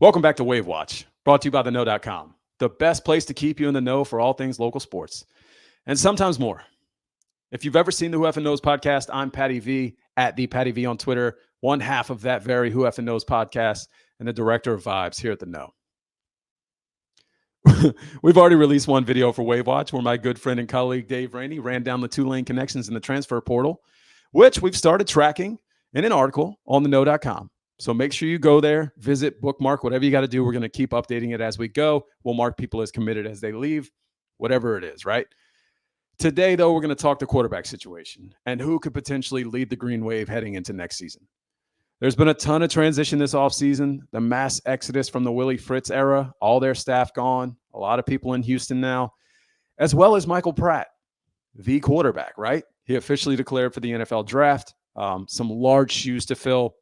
Welcome back to Wave Watch, brought to you by theknow.com, the best place to keep you in the know for all things local sports, and sometimes more. If you've ever seen the Who Effing Knows podcast, I'm PattyV, at the PattyV on Twitter, one half of that very Who Effing Knows podcast, and the director of vibes here at the Know. We've already released one video for Wave Watch where my good friend and colleague Dave Rainey ran down the Tulane connections in the transfer portal, which we've started tracking in an article on theknow.com. So make sure you go there, visit, bookmark, whatever you got to do. We're going to keep updating it as we go. We'll mark people as committed as they leave, whatever it is, right? Today, though, we're going to talk the quarterback situation and who could potentially lead the Green Wave heading into next season. There's been a ton of transition this offseason, the mass exodus from the Willie Fritz era, all their staff gone, a lot of people in Houston now, as well as Michael Pratt, the quarterback, right? He officially declared for the NFL draft, some large shoes to fill.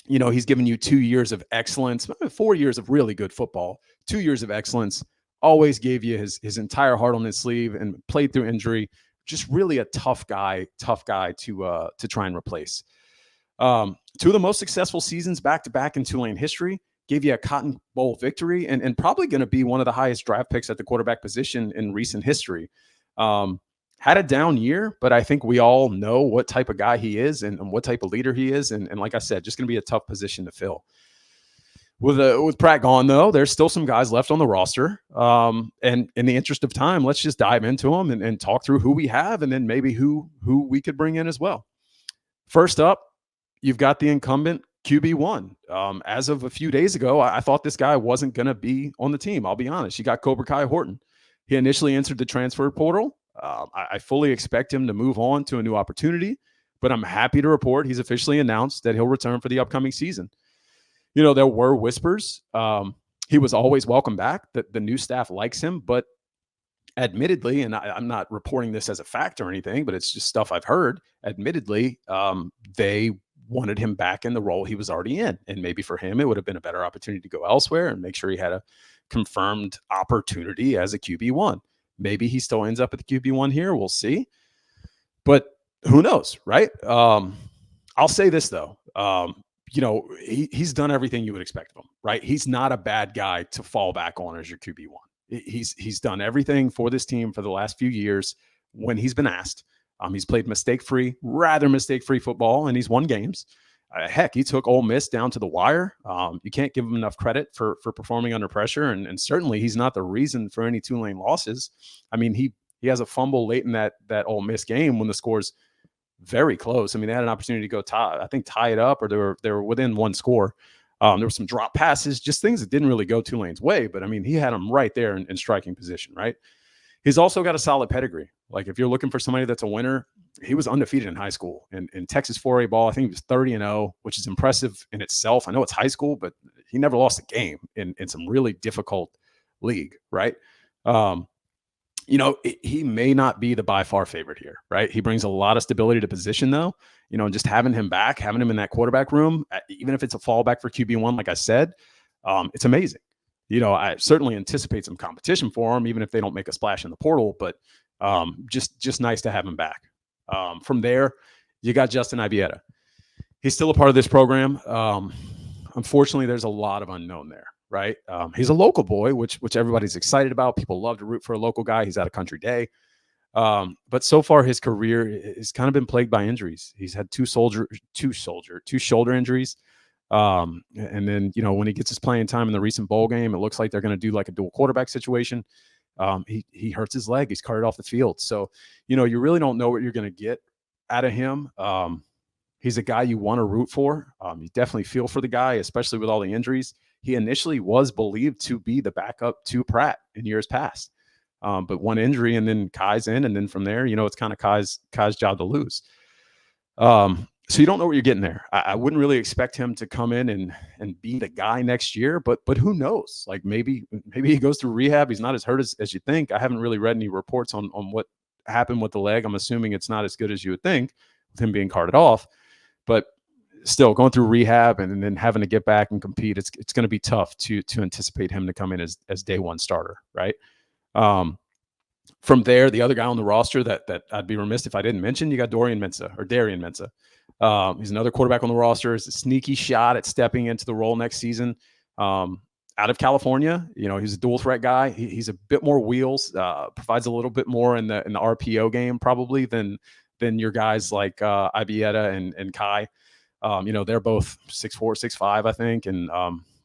You know, he's given you 2 years of excellence, 4 years of really good football, 2 years of excellence, always gave you his entire heart on his sleeve and played through injury. Just really a tough guy to try and replace. Two of the most successful seasons back-to-back in Tulane history, gave you a Cotton Bowl victory and probably going to be one of the highest draft picks at the quarterback position in recent history. Had a down year, but I think we all know what type of guy he is and what type of leader he is. And like I said, just going to be a tough position to fill. With Pratt gone, though, there's still some guys left on the roster. And in the interest of time, let's just dive into them and talk through who we have and then maybe who we could bring in as well. First up, you've got the incumbent QB1. As of a few days ago, I thought this guy wasn't going to be on the team. I'll be honest. You got Cobra Kai Horton. He initially entered the transfer portal. I fully expect him to move on to a new opportunity, but I'm happy to report he's officially announced that he'll return for the upcoming season. You know, there were whispers. He was always welcome back. The new staff likes him, but admittedly, and I'm not reporting this as a fact or anything, but it's just stuff I've heard. Admittedly, they wanted him back in the role he was already in. And maybe for him, it would have been a better opportunity to go elsewhere and make sure he had a confirmed opportunity as a QB1. Maybe he still ends up at the QB1 here. We'll see. But who knows, right? I'll say this, though. You know, he's done everything you would expect of him, right? He's not a bad guy to fall back on as your QB1. He's done everything for this team for the last few years when he's been asked. He's played mistake-free football, and he's won games. Heck, he took Ole Miss down to the wire. You can't give him enough credit for performing under pressure, and certainly he's not the reason for any Tulane losses. I mean, he has a fumble late in that Ole Miss game when the score's very close. I mean, they had an opportunity to go tie it up, or they were within one score. There were some drop passes, just things that didn't really go Tulane's way. But, I mean, he had him right there in striking position, right? He's also got a solid pedigree. Like, if you're looking for somebody that's a winner, he was undefeated in high school. In Texas 4A ball, I think he was 30-0, which is impressive in itself. I know it's high school, but he never lost a game in some really difficult league, right? You know, he may not be the by far favorite here, right? He brings a lot of stability to position, though. You know, just having him back, having him in that quarterback room, even if it's a fallback for QB1, like I said, it's amazing. You know, I certainly anticipate some competition for him, even if they don't make a splash in the portal, but just nice to have him back. From there, you got Justin Ibieta. He's still a part of this program. Unfortunately, there's a lot of unknown there, right? He's a local boy, which everybody's excited about. People love to root for a local guy. He's at a country day. But so far, his career has kind of been plagued by injuries. He's had two shoulder injuries. And then, you know, when he gets his playing time in the recent bowl game, it looks like they're going to do like a dual quarterback situation. He hurts his leg. He's carted off the field. So, you know, you really don't know what you're going to get out of him. He's a guy you want to root for. You definitely feel for the guy, especially with all the injuries. He initially was believed to be the backup to Pratt in years past. But one injury and then Kai's in. And then from there, you know, it's kind of Kai's job to lose. So you don't know what you're getting there. I wouldn't really expect him to come in and be the guy next year, but who knows? Like maybe he goes through rehab. He's not as hurt as you think. I haven't really read any reports on what happened with the leg. I'm assuming it's not as good as you would think with him being carted off, but still going through rehab and then having to get back and compete. It's going to be tough to anticipate him to come in as day one starter. Right. From there, the other guy on the roster that I'd be remiss if I didn't mention, you got Darian Mensah. He's another quarterback on the roster. It's a sneaky shot at stepping into the role next season. out of California. He's a dual threat guy. He's a bit more wheels, provides a little bit more in the RPO game probably than your guys like Ibieta and Kai. They're both 6'4", 6'5", I think, and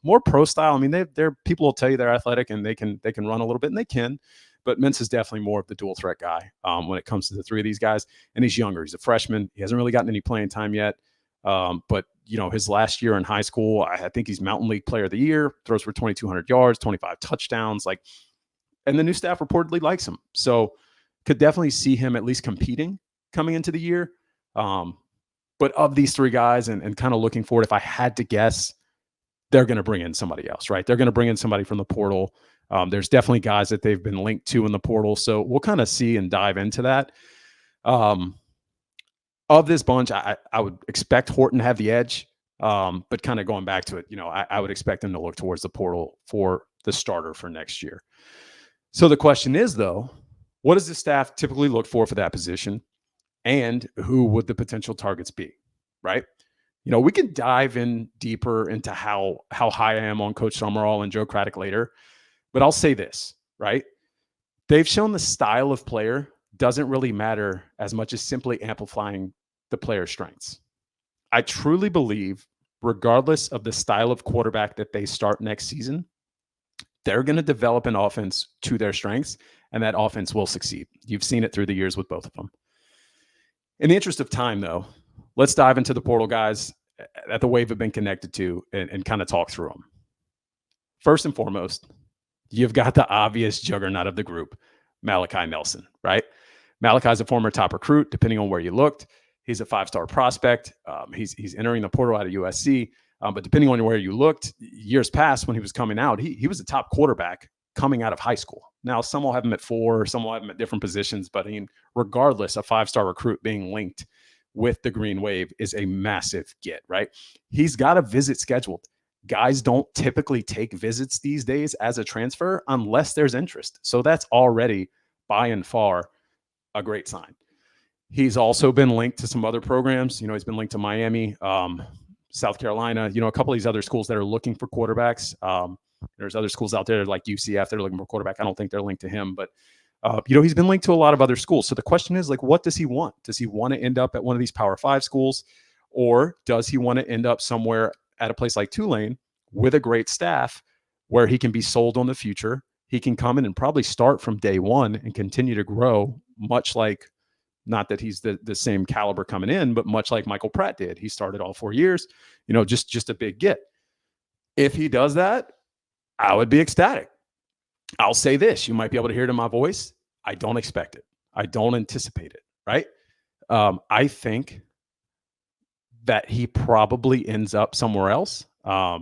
more pro style. I mean, they're people will tell you they're athletic and they can run a little bit, and they can. But Mintz is definitely more of the dual threat guy when it comes to the three of these guys. And he's younger. He's a freshman. He hasn't really gotten any playing time yet. But his last year in high school, I think he's Mountain League Player of the Year. Throws for 2,200 yards, 25 touchdowns. And the new staff reportedly likes him. So could definitely see him at least competing coming into the year. But of these three guys, and kind of looking forward, if I had to guess, they're going to bring in somebody else, right? They're going to bring in somebody from the portal. There's definitely guys that they've been linked to in the portal. So we'll kind of see and dive into that. Of this bunch, I would expect Horton to have the edge. But kind of going back to it, I would expect him to look towards the portal for the starter for next year. So the question is, though, what does the staff typically look for that position? And who would the potential targets be, right? We can dive in deeper into how high I am on Coach Summerall and Joe Craddock later. But I'll say this, right? They've shown the style of player doesn't really matter as much as simply amplifying the player's strengths. I truly believe, regardless of the style of quarterback that they start next season, they're going to develop an offense to their strengths, and that offense will succeed. You've seen it through the years with both of them. In the interest of time, though, let's dive into the portal guys that the Wave have been connected to and kind of talk through them. First and foremost, you've got the obvious juggernaut of the group, Malachi Nelson, right? Malachi's a former top recruit, depending on where you looked. He's a 5-star prospect. He's entering the portal out of USC. But depending on where you looked, years past when he was coming out, he was a top quarterback coming out of high school. Now, some will have him at 4, some will have him at different positions. But regardless, a 5-star recruit being linked with the Green Wave is a massive get, right? He's got a visit scheduled. Guys don't typically take visits these days as a transfer unless there's interest. So that's already by and far a great sign. He's also been linked to some other programs. He's been linked to Miami, South Carolina, a couple of these other schools that are looking for quarterbacks. There's other schools out there like UCF. They're looking for quarterback. I don't think they're linked to him, but he's been linked to a lot of other schools. So the question is, what does he want? Does he want to end up at one of these Power 5 schools, or does he want to end up somewhere at a place like Tulane with a great staff where he can be sold on the future? He can come in and probably start from day one and continue to grow, much like, not that he's the same caliber coming in, but much like Michael Pratt did. He started all 4 years, just a big get. If he does that, I would be ecstatic. I'll say this, you might be able to hear it in my voice. I don't expect it. I don't anticipate it, right? I think that he probably ends up somewhere else. I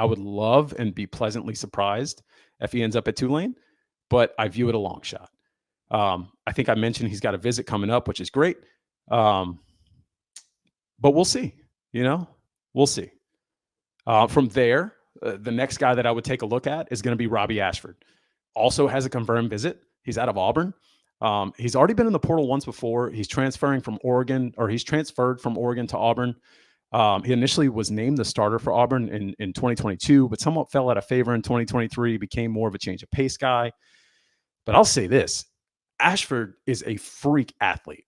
would love and be pleasantly surprised if he ends up at Tulane, but I view it a long shot. I think I mentioned he's got a visit coming up, which is great. But we'll see, we'll see. From there, the next guy that I would take a look at is going to be Robbie Ashford. Also has a confirmed visit. He's out of Auburn. He's already been in the portal once before. He's transferred from Oregon to Auburn. He initially was named the starter for Auburn in 2022, but somewhat fell out of favor in 2023, became more of a change of pace guy. But I'll say this, Ashford is a freak athlete.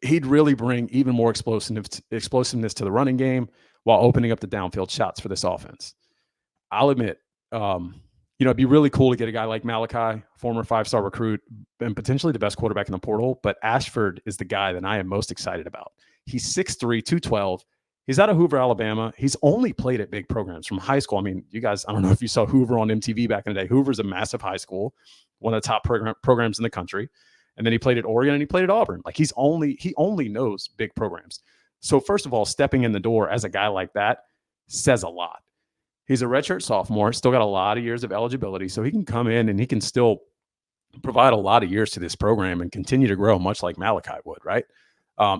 He'd really bring even more explosiveness to the running game while opening up the downfield shots for this offense. I'll admit, it'd be really cool to get a guy like Malachi, former 5-star recruit, and potentially the best quarterback in the portal. But Ashford is the guy that I am most excited about. He's 6'3", 212. He's out of Hoover, Alabama. He's only played at big programs from high school. I mean, you guys, I don't know if you saw Hoover on MTV back in the day. Hoover's a massive high school, one of the top programs in the country. And then he played at Oregon and he played at Auburn. Like he only knows big programs. So first of all, stepping in the door as a guy like that says a lot. He's a redshirt sophomore, still got a lot of years of eligibility. So he can come in and he can still provide a lot of years to this program and continue to grow, much like Malachi would, right?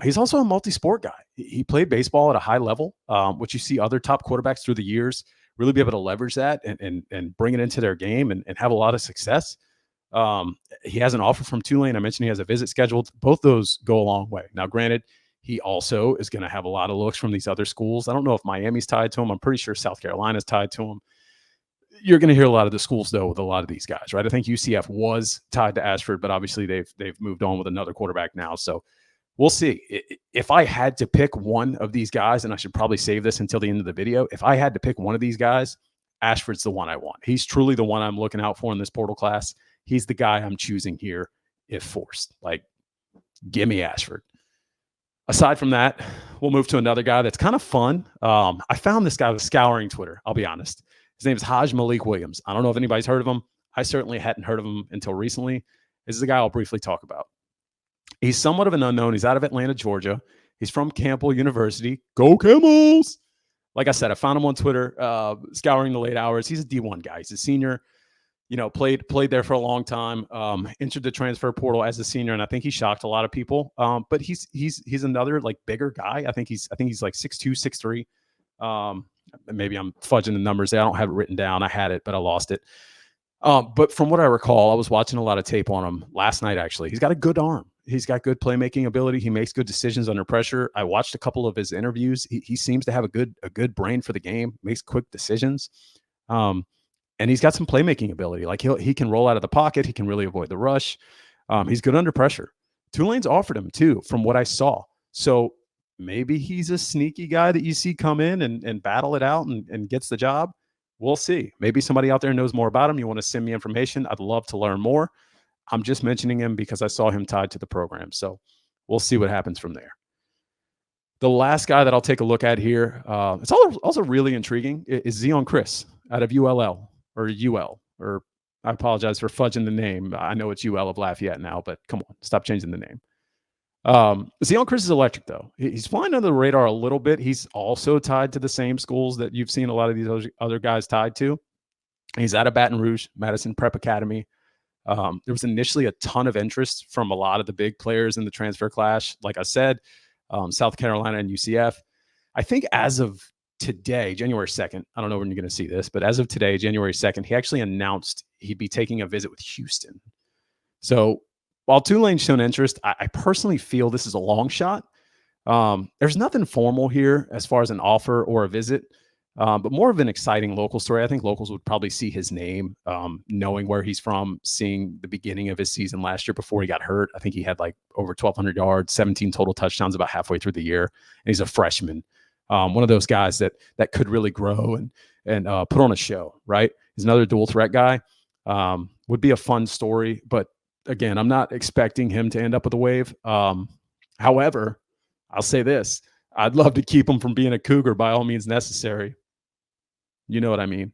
He's also a multi-sport guy. He played baseball at a high level, which you see other top quarterbacks through the years really be able to leverage that and bring it into their game and have a lot of success. He has an offer from Tulane. I mentioned he has a visit scheduled. Both those go a long way. Now, granted, He also is going to have a lot of looks from these other schools. I don't know if Miami's tied to him. I'm pretty sure South Carolina's tied to him. You're going to hear a lot of the schools, though, with a lot of these guys, right? I think UCF was tied to Ashford, but obviously they've moved on with another quarterback now. So we'll see. If I had to pick one of these guys, and I should probably save this until the end of the video, if I had to pick one of these guys, Ashford's the one I want. He's truly the one I'm looking out for in this portal class. He's the guy I'm choosing here if forced. Like, give me Ashford. Aside from that, we'll move to another guy that's kind of fun. I found this guy was scouring Twitter, I'll be honest. His name is Haj Malik Williams. I don't know if anybody's heard of him. I certainly hadn't heard of him until recently. This is the guy I'll briefly talk about. He's somewhat of an unknown. He's out of Atlanta, Georgia. He's from Campbell University. Go Camels! Like I said, I found him on Twitter, scouring the late hours. He's a D1 guy. He's a senior. Played there for a long time. Entered the transfer portal as a senior, and I think he shocked a lot of people. But he's another like bigger guy. I think he's like 6'2", 6'3". Maybe I'm fudging the numbers. I don't have it written down. I had it, but I lost it. But from what I recall, I was watching a lot of tape on him last night. Actually, he's got a good arm. He's got good playmaking ability. He makes good decisions under pressure. I watched a couple of his interviews. He seems to have a good brain for the game. Makes quick decisions. And he's got some playmaking ability. Like he can roll out of the pocket. He can really avoid the rush. He's good under pressure. Tulane's offered him too, from what I saw. So maybe he's a sneaky guy that you see come in and battle it out and gets the job. We'll see. Maybe somebody out there knows more about him. You want to send me information. I'd love to learn more. I'm just mentioning him because I saw him tied to the program. So we'll see what happens from there. The last guy that I'll take a look at here, it's also really intriguing, is Zion Chris out of ULL. Or UL, or I apologize for fudging the name. I know it's UL of Lafayette now, but come on, stop changing the name. Zion Chris is electric, though. He's flying under the radar a little bit. He's also tied to the same schools that you've seen a lot of these other guys tied to. He's out of Baton Rouge, Madison Prep Academy. There was initially a ton of interest from a lot of the big players in the transfer class. Like I said, South Carolina and UCF. I think as of today, January 2nd, I don't know when you're going to see this, but as of today, January 2nd, he actually announced he'd be taking a visit with Houston. So while Tulane's shown interest, I personally feel this is a long shot. There's nothing formal here as far as an offer or a visit, but more of an exciting local story. I think locals would probably see his name, knowing where he's from, seeing the beginning of his season last year before he got hurt. I think he had like over 1,200 yards, 17 total touchdowns about halfway through the year, and he's a freshman. One of those guys that could really grow and put on a show, right? He's another dual threat guy. Would be a fun story, but again, I'm not expecting him to end up with a Wave. However, I'll say this. I'd love to keep him from being a Cougar by all means necessary. You know what I mean?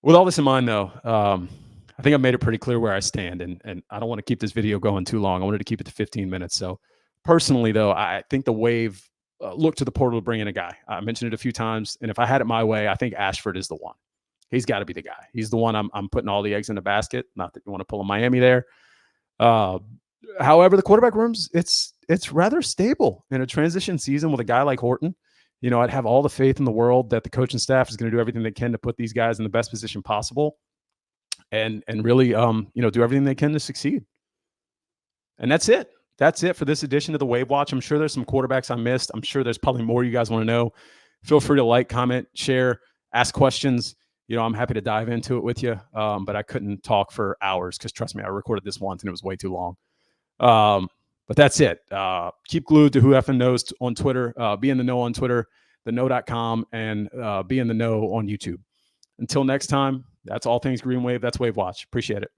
With all this in mind, though, I think I've made it pretty clear where I stand, and I don't want to keep this video going too long. I wanted to keep it to 15 minutes. So personally, though, I think the Wave look to the portal to bring in a guy. I mentioned it a few times, and if I had it my way, I think Ashford is the one. He's got to be the guy. He's the one I'm putting all the eggs in the basket. Not that you want to pull a Miami there. However, the quarterback room's it's rather stable in a transition season with a guy like Horton. I'd have all the faith in the world that the coaching staff is going to do everything they can to put these guys in the best position possible, and really do everything they can to succeed. And that's it. That's it for this edition of the Wave Watch. I'm sure there's some quarterbacks I missed. I'm sure there's probably more you guys want to know. Feel free to like, comment, share, ask questions. I'm happy to dive into it with you. But I couldn't talk for hours because trust me, I recorded this once and it was way too long. But that's it. Keep glued to Who Effing Knows on Twitter. Be in the know on Twitter, theknow.com, and be in the know on YouTube. Until next time, that's all things Green Wave. That's Wave Watch. Appreciate it.